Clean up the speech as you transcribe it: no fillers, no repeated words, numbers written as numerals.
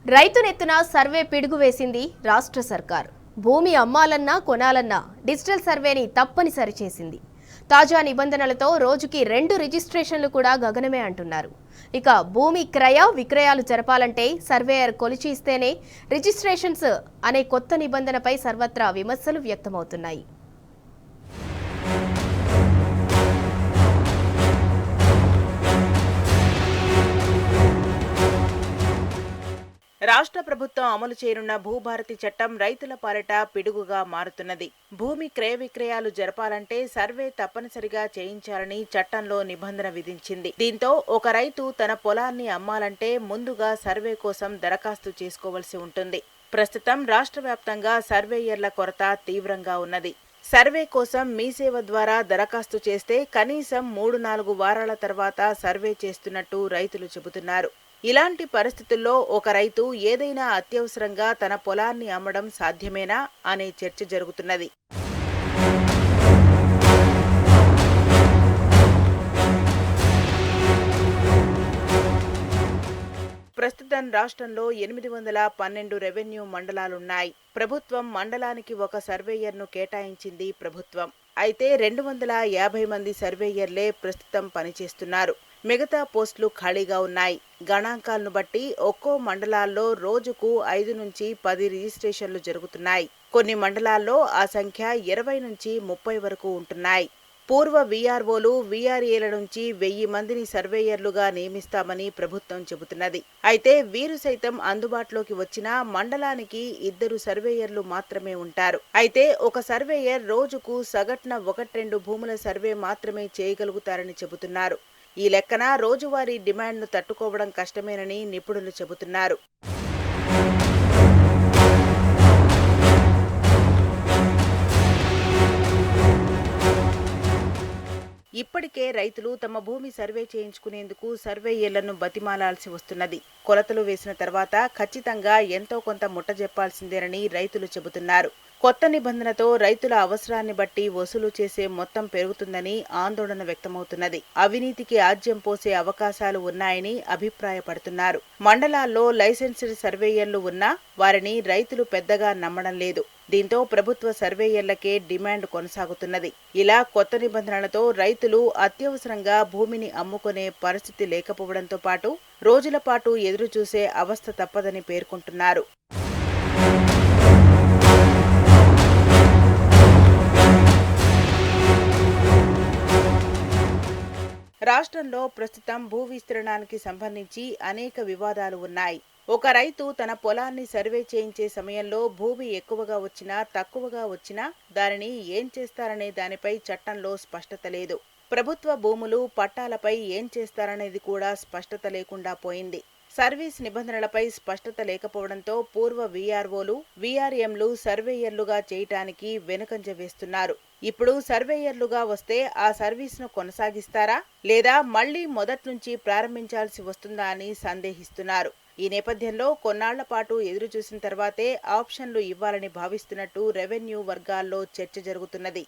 రైతునెత్తున survey పిడుగు వేసింది రాష్ట్ర సర్కార్. భూమి అమ్మాలన్నా కొనాలన్నా డిజిటల్ సర్వేని తప్పనిసరి చేసింది. తాజా నిబంధనలతో రోజుకి 2 రిజిస్ట్రేషన్లు కూడా గగనమే అంటున్నారు. ఇక భూమి క్రయ విక్రయాలు జరపాలంటే సర్వేయర్ కొలిచి ఇస్తేనే రిజిస్ట్రేషన్స్ అనే కొత్త నిబంధనపై సర్వత్రా విమర్శలు వ్యక్తమవుతున్నాయి. రాష్ట్ర ప్రభుత్వం అమలు చేయనున్న భూభారతి చట్టం రైతుల పాలిట పిడుగుగా మారుతున్నది. భూమి క్రయ విక్రయాలు జరపాలంటే సర్వే తప్పనిసరిగా చేయించాలని చట్టంలో నిబంధన విధించింది. దీంతో ఒక రైతు తన పొలాన్ని అమ్మాలంటే ముందుగా సర్వే కోసం దరఖాస్తు చేసుకోవలసి ఉంటుంది. ప్రస్తుతం రాష్ట్ర వ్యాప్తంగా సర్వేయర్ల కొరత తీవ్రంగా ఉన్నది. సర్వే కోసం మీ సేవ ద్వారా దరఖాస్తు చేస్తే కనీసం 3-4 వారాల తర్వాత సర్వే చేస్తున్నట్టు రైతులు చెబుతున్నారు. ఇలాంటి పరిస్థితుల్లో ఒక రైతు ఏదైనా అత్యవసరంగా తన పొలాన్ని అమ్మడం సాధ్యమేనా అనే చర్చ జరుగుతున్నది. ప్రస్తుతం రాష్ట్రంలో 812 రెవెన్యూ మండలాలున్నాయి. ప్రభుత్వం మండలానికి ఒక సర్వేయర్ను కేటాయించింది ప్రభుత్వం. అయితే 250 మంది సర్వేయర్లే ప్రస్తుతం పనిచేస్తున్నారు. మిగతా పోస్టులు ఖాళీగా ఉన్నాయి. గణాంకాలను బట్టి ఒక్కో మండలాల్లో రోజుకు 5 నుంచి 10 రిజిస్ట్రేషన్లు జరుగుతున్నాయి. కొన్ని మండలాల్లో ఆ సంఖ్య 20 నుంచి 30 వరకు ఉంటున్నాయి. పూర్వ వీఆర్ఓలు, వీఆర్ఏల నుంచి 1000 మందిని సర్వేయర్లుగా నియమిస్తామని ప్రభుత్వం చెబుతున్నది. అయితే వీరు సైతం అందుబాటులోకి వచ్చినా మండలానికి 2 సర్వేయర్లు మాత్రమే ఉంటారు. అయితే ఒక సర్వేయర్ రోజుకు సగటున 1-2 భూముల సర్వే మాత్రమే చేయగలుగుతారని చెబుతున్నారు. ఈ లెక్కన రోజువారీ డిమాండ్ను తట్టుకోవడం కష్టమేనని నిపుణులు చెబుతున్నారు. ఇప్పటికే రైతులు తమ భూమి సర్వే చేయించుకునేందుకు సర్వేయర్లను బతిమాలాల్సి వస్తున్నది. కొలతలు వేసిన తర్వాత ఖచ్చితంగా ఎంతో కొంత ముట్టజెప్పాల్సిందేనని రైతులు చెబుతున్నారు. కొత్త నిబంధనతో రైతుల అవసరాన్ని బట్టి వసూలు చేసే మొత్తం పెరుగుతుందని ఆందోళన వ్యక్తమవుతున్నది. అవినీతికి ఆజ్యం పోసే అవకాశాలు ఉన్నాయని అభిప్రాయపడుతున్నారు. మండలాల్లో లైసెన్స్డ్ సర్వేయర్లు ఉన్నా వారిని రైతులు పెద్దగా నమ్మడం లేదు. దీంతో ప్రభుత్వ సర్వేయర్లకే డిమాండ్ కొనసాగుతున్నది. ఇలా కొత్త నిబంధనలతో రైతులు అత్యవసరంగా భూమిని అమ్ముకునే పరిస్థితి లేకపోవడంతో పాటు రోజుల పాటు ఎదురుచూసే అవస్థ తప్పదని పేర్కొంటున్నారు. రాష్ట్రంలో ప్రస్తుతం భూ విస్తీర్ణానికి సంబంధించి అనేక వివాదాలు ఉన్నాయి. ఒక రైతు తన పొలాన్ని సర్వే చేయించే సమయంలో భూమి ఎక్కువగా వచ్చినా తక్కువగా వచ్చినా దానిని ఏం చేస్తారనే దానిపై చట్టంలో స్పష్టత లేదు. ప్రభుత్వ భూములు పట్టాలపై ఏం చేస్తారనేది కూడా స్పష్టత లేకుండా పోయింది. సర్వీస్ నిబంధనలపై స్పష్టత లేకపోవడంతో పూర్వ వీఆర్ఓలు, వీఆర్ఎంలు సర్వేయర్లుగా చేయటానికి వెనుకంజ వేస్తున్నారు. ఇప్పుడు సర్వేయర్లుగా వస్తే ఆ సర్వీస్ను కొనసాగిస్తారా లేదా మళ్లీ మొదట్నుంచి ప్రారంభించాల్సి వస్తుందా అని సందేహిస్తున్నారు. ఈ నేపథ్యంలో కొన్నాళ్ల పాటు ఎదురుచూసిన తర్వాతే ఆప్షన్లు ఇవ్వాలని భావిస్తున్నట్టు రెవెన్యూ వర్గాల్లో చర్చ జరుగుతున్నది.